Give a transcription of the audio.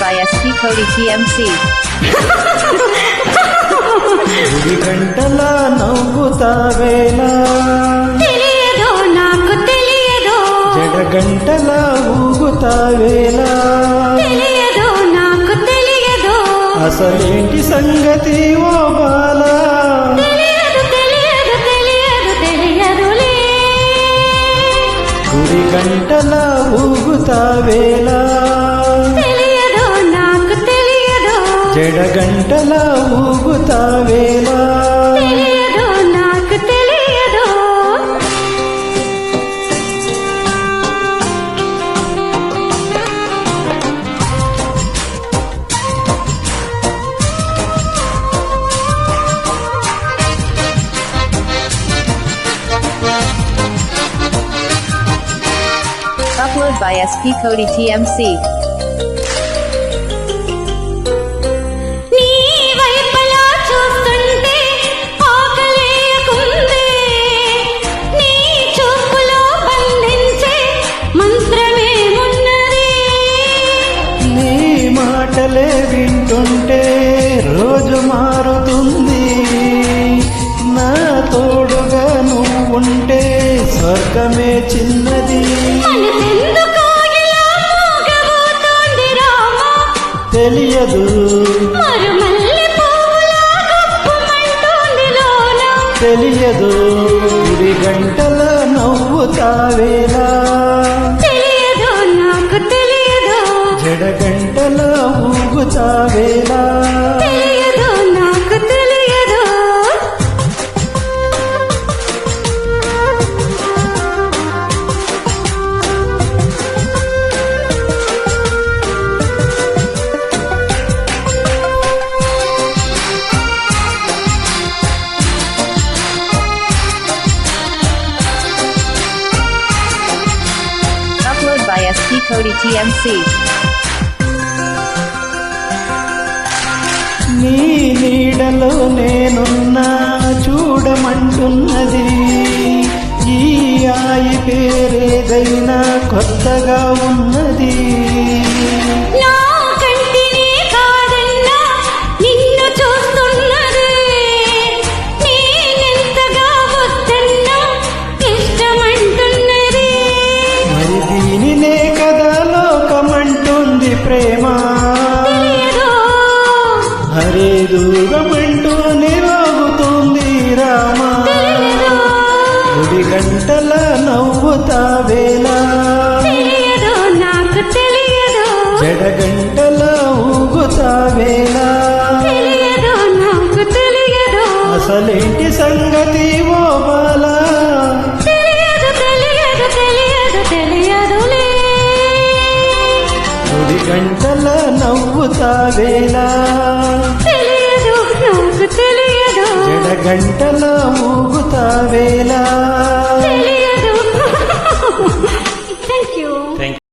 by SP Cody TMC. గుడి గంటల నవ్వుతావేలా తెలియదో నాకు తెలియదో జడగంటల ఊగుతావేలా తెలియదో నాకు తెలియదో అసలేంటి సంగతి ఓ బాలా తెలియదు తెలియదు తెలియదు తెలియదులే గుడి గంటల ఊగుతావేలా తెలియదో నాకు తెలియదో జడగంటల ఊగుతావేలా తెలియదో నాకు తెలియదో Upload by SP Cody TMC. నీ వైపలా చూస్తుంటే ఆకలేయకుందే నీ చూపులో బంధించే మంత్రమేమున్నది నీ మాటలే వింటుంటే రోజు మారుతుంది నా తోడుగా నువ్వుంటే స్వర్గమే చిన్నది మనసెందుకో ఇలా మూగబోతోంది రామా తెలియదు మరుమల్లె పువ్వులా గుప్పుమంటోంది లోన తెలియదు గుడి గంటల నవ్వుతావేలా తెలియదో నాకు తెలియదో జడగంటల ఊగుతావేలా తెలియదో నాకు తెలియదో Upload by SP Cody TMC. నీ నీడలో నేనున్నా చూడమంటున్నది ఈ ఆయి పేరేదైనా కొత్తగా ఉన్నది నా కంటినే కాదన్నా నిన్ను చూస్తున్నది నేనెంతగా వద్దన్నా ఇష్టమంటున్నది మరి దీనినే కదా లోకమంటుంది ప్రేమ తెలియదో హరే దూరమంటూ నిరోగుతుంది రామా తెలియదో గుడి గంటల నవ్వుతావేలా తెలియదో నాకు తెలియదో జడగంటల ఊగుతావేలా తెలియదో నాకు తెలియదో అసలేంటి సంగతి ఓ బాలా తెలియదు తెలియదు తెలియదు తెలియదులే గుడి గంటల నవ్వుతావేలా తెలియదు నాకు తెలియదు జడగంటల ఊగుతావేలా తెలియదు